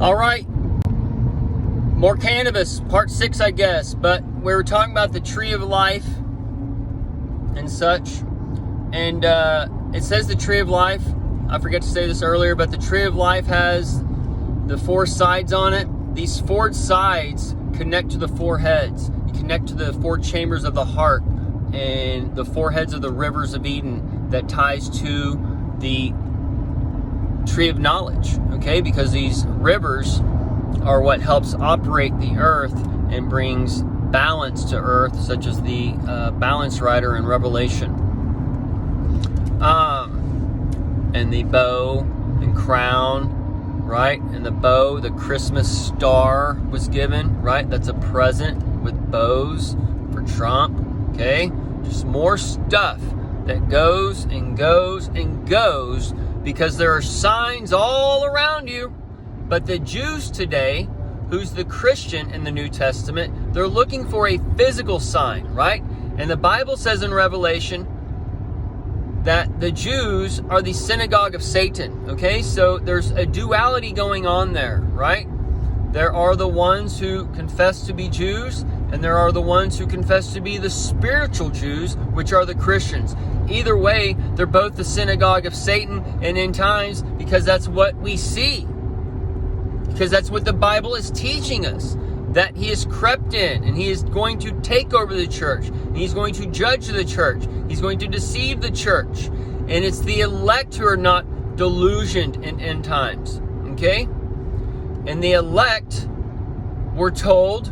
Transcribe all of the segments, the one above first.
All right, more cannabis, part 6, I guess. But we were talking about the tree of life and such. And it says the tree of life, I forgot to say this earlier, but the tree of life has the 4 sides on it. These 4 sides connect to the 4 heads. You connect to the 4 chambers of the heart and the 4 heads of the rivers of Eden that ties to the tree of knowledge, okay? Because these rivers are what helps operate the earth and brings balance to earth, such as the balance rider in Revelation. And the bow and crown, right? And the bow, the Christmas star was given, right? That's a present with bows for Trump, okay? Just more stuff that goes and goes and goes because there are signs all around you. But the Jews today, who's the Christian in the New Testament, they're looking for a physical sign, right? And the Bible says in Revelation that the Jews are the synagogue of Satan, okay? So there's a duality going on there, right? There are the ones who confess to be Jews, and there are the ones who confess to be the spiritual Jews, which are the Christians. Either way, they're both the synagogue of Satan and end times, because that's what we see. Because that's what the Bible is teaching us. That he has crept in and he is going to take over the church. And he's going to judge the church. He's going to deceive the church. And it's the elect who are not delusioned in end times. Okay? And the elect were told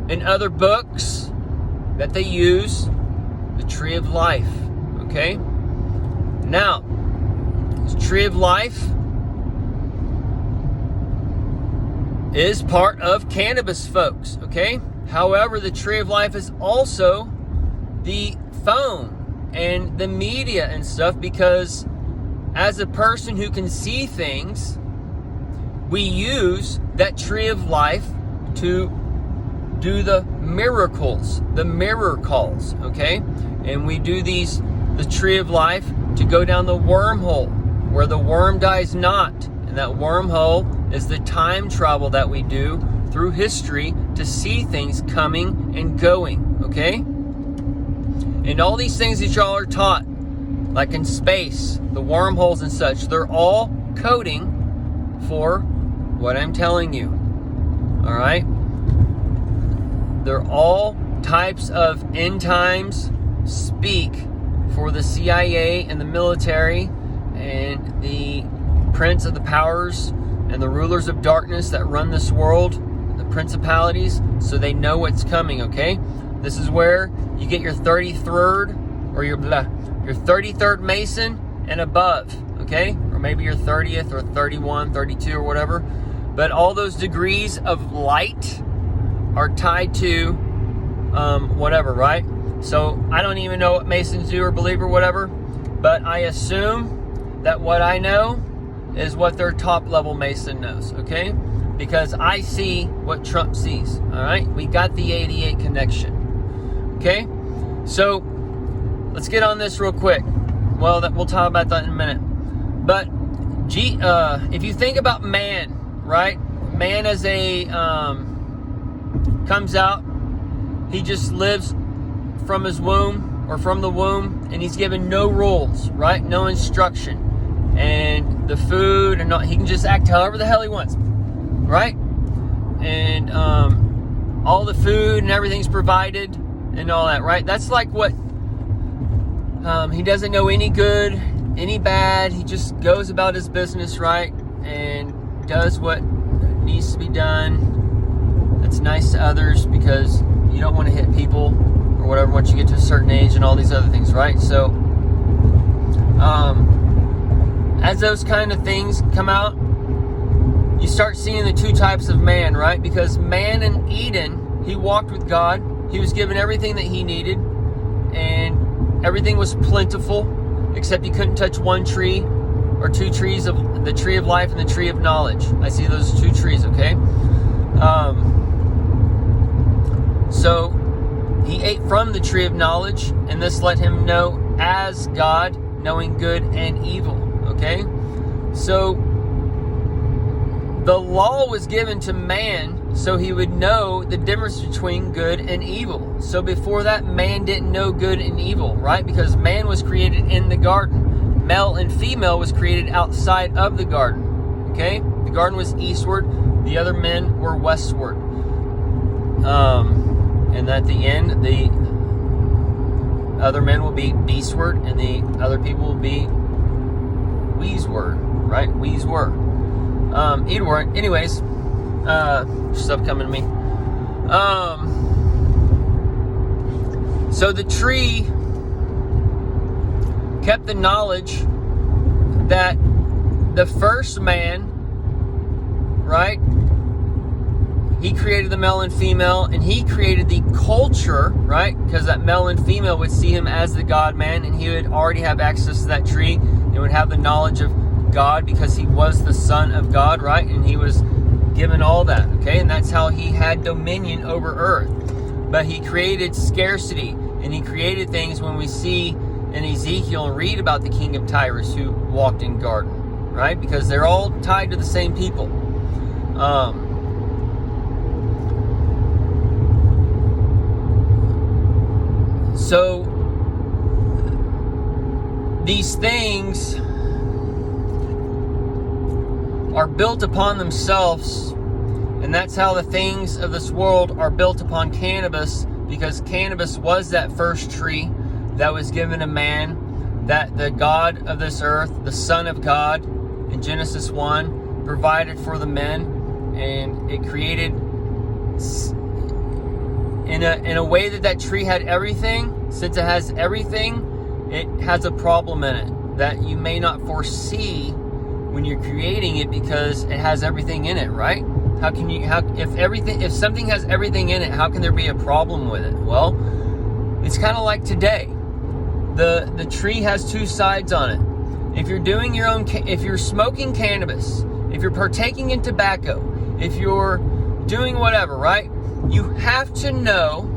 in other books that they use the tree of life. Okay? Now, the tree of life is part of cannabis, folks, okay? However, the tree of life is also the phone and the media and stuff, because as a person who can see things, we use that tree of life to do the miracles, the mirror calls, okay? And we do the tree of life to go down the wormhole where the worm dies not. And that wormhole is the time travel that we do through history to see things coming and going, okay? And all these things that y'all are taught, like in space, the wormholes and such, they're all coding for what I'm telling you, all right? They're all types of end times speak for the CIA and the military and the prince of the powers and the rulers of darkness that run this world, the principalities, so they know what's coming, okay? This is where you get your 33rd or your 33rd Mason and above, okay? Or maybe your 30th or 31, 32 or whatever. But all those degrees of light are tied to whatever, right? So I don't even know what Masons do or believe or whatever, but I assume that what I know is what their top level Mason knows, okay? Because I see what Trump sees, all right? We got the 88 connection, okay? So let's get on this real quick. Well, we'll talk about that in a minute. But if you think about man, right? Man as a comes out, he just lives from his womb or from the womb, and he's given no rules, right? No instruction. And the food, and he can just act however the hell he wants, right? And all the food and everything's provided and all that, right? That's like what he doesn't know any good, any bad. He just goes about his business, right? And does what needs to be done. That's nice to others, because you don't want to hit people or whatever once you get to a certain age and all these other things, right? So as those kind of things come out, you start seeing the 2 types of man, right? Because man in Eden, he walked with God. He was given everything that he needed, and everything was plentiful, except he couldn't touch 1 tree or 2 trees of the tree of life and the tree of knowledge. I see those 2 trees, okay? So he ate from the tree of knowledge, and this let him know as God, knowing good and evil. Okay, so So the law was given to man so he would know the difference between good and evil. So before that, man didn't know good and evil, right? Because man was created in the garden. Male and female was created outside of the garden. Okay? The garden was eastward. The other men were westward. And at the end, the other men will be eastward, and the other people will be westward, right? Westward. Edward. Anyways, stuff coming to me. So the tree kept the knowledge that the first man, right? He created the male and female, and he created the culture, right? Because that male and female would see him as the God man, and he would already have access to that tree and would have the knowledge of God because he was the Son of God, right? And he was given all that, okay? And that's how he had dominion over earth. But he created scarcity, and he created things when we see in Ezekiel and read about the king of Tyrus who walked in garden, right? Because they're all tied to the same people. So these things are built upon themselves, and that's how the things of this world are built upon cannabis, because cannabis was that first tree that was given to man, that the God of this earth, the Son of God, in Genesis 1, provided for the men, and it created in a way that tree had everything. Since it has everything, it has a problem in it that you may not foresee when you're creating it, because it has everything in it, right? If something has everything in it, how can there be a problem with it? Well, it's kind of like today. The tree has two sides on it. If you're doing your own, if you're smoking cannabis, if you're partaking in tobacco, if you're doing whatever, right? You have to know,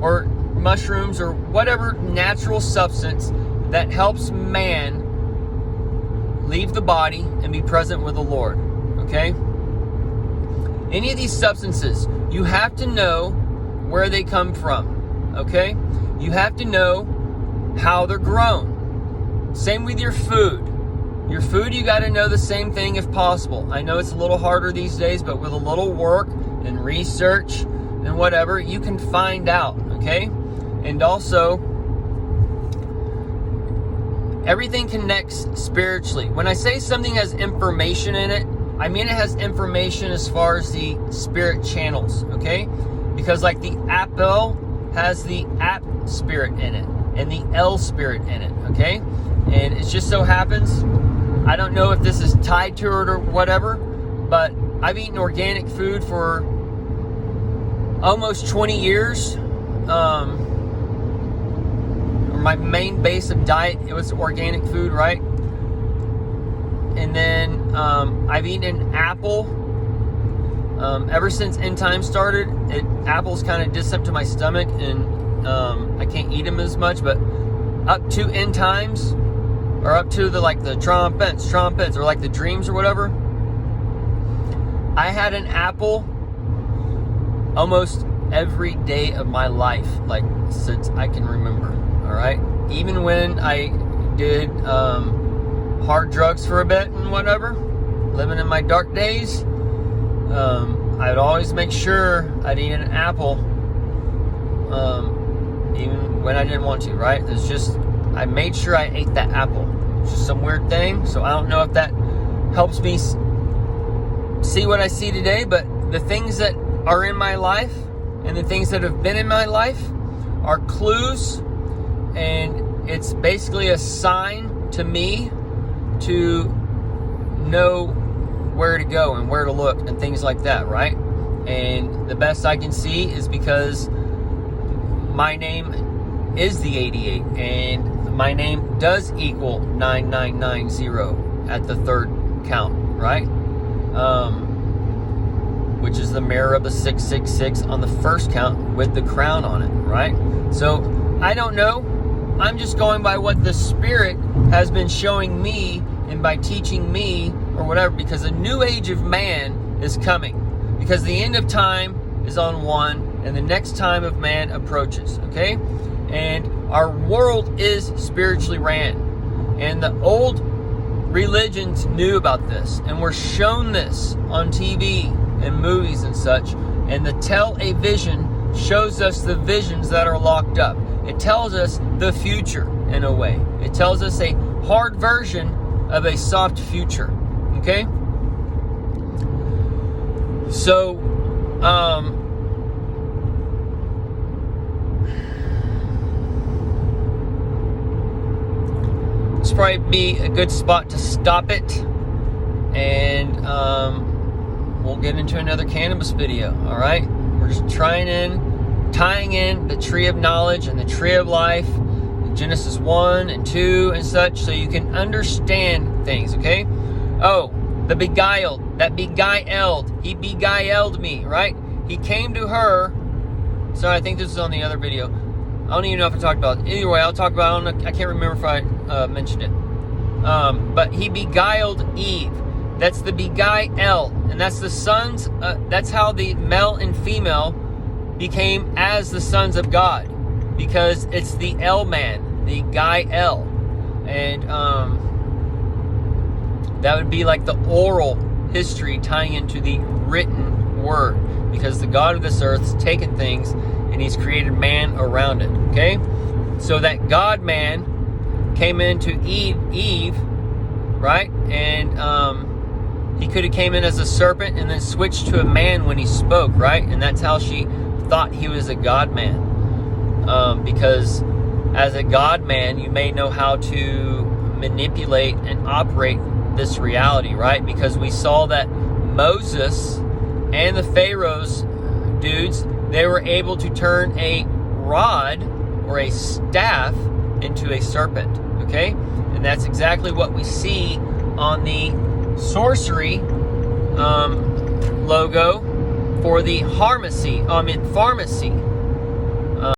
or mushrooms or whatever natural substance that helps man leave the body and be present with the Lord, okay? Any of these substances, you have to know where they come from, okay? You have to know how they're grown. Same with your food. Your food, you got to know the same thing if possible. I know it's a little harder these days, but with a little work and research and whatever, you can find out, okay? And also, everything connects spiritually. When I say something has information in it, I mean it has information as far as the spirit channels, okay? Because like the apple has the ap spirit in it and the L spirit in it, okay? And it just so happens, I don't know if this is tied to it or whatever, but I've eaten organic food for almost 20 years. My main base of diet, it was organic food, right? And then I've eaten an apple. Ever since end time started, apples kind of diss up to my stomach, and I can't eat them as much. But up to end times, or up to the trumpets, or like the dreams or whatever, I had an apple almost every day of my life, like since I can remember. All right. Even when I did hard drugs for a bit and whatever, living in my dark days, I'd always make sure I'd eat an apple, even when I didn't want to. Right? It's just I made sure I ate that apple. It's just some weird thing. So I don't know if that helps me see what I see today, but the things that are in my life and the things that have been in my life are clues. And it's basically a sign to me to know where to go and where to look and things like that, right? And the best I can see is because my name is the 88, and my name does equal 9990 at the third count, right? Which is the mirror of the 666 on the first count with the crown on it, right? So I don't know. I'm just going by what the Spirit has been showing me and by teaching me or whatever, because a new age of man is coming. Because the end of time is on one, and the next time of man approaches, okay? And our world is spiritually ran. And the old religions knew about this, and were shown this on TV and movies and such. And the tell-a-vision shows us the visions that are locked up. It tells us the future in a way. It tells us a hard version of a soft future, okay? So, this probably be a good spot to stop it, and we'll get into another cannabis video. All right, we're just tying in the tree of knowledge and the tree of life, Genesis 1 and 2 and such, so you can understand things. Okay. Oh, the beguiled, that beguiled, he beguiled me, right? He came to her. Sorry, I think this is on the other video. I don't even know if I talked about it. Anyway, I'll talk about it. I can't remember if I mentioned it. But he beguiled Eve. That's the beguile. And that's the sons. That's how the male and female became as the sons of God. Because it's the El man, the Gael. And that would be like the oral history tying into the written word. Because the God of this earth has taken things and he's created man around it. Okay? So that God man came into Eve, right? And he could have came in as a serpent and then switched to a man when he spoke, right? And that's how she thought he was a God man. Because as a God man, you may know how to manipulate and operate this reality, right? Because we saw that Moses and the Pharaoh's dudes, they were able to turn a rod or a staff into a serpent, okay? And that's exactly what we see on the sorcery logo for the pharmacy.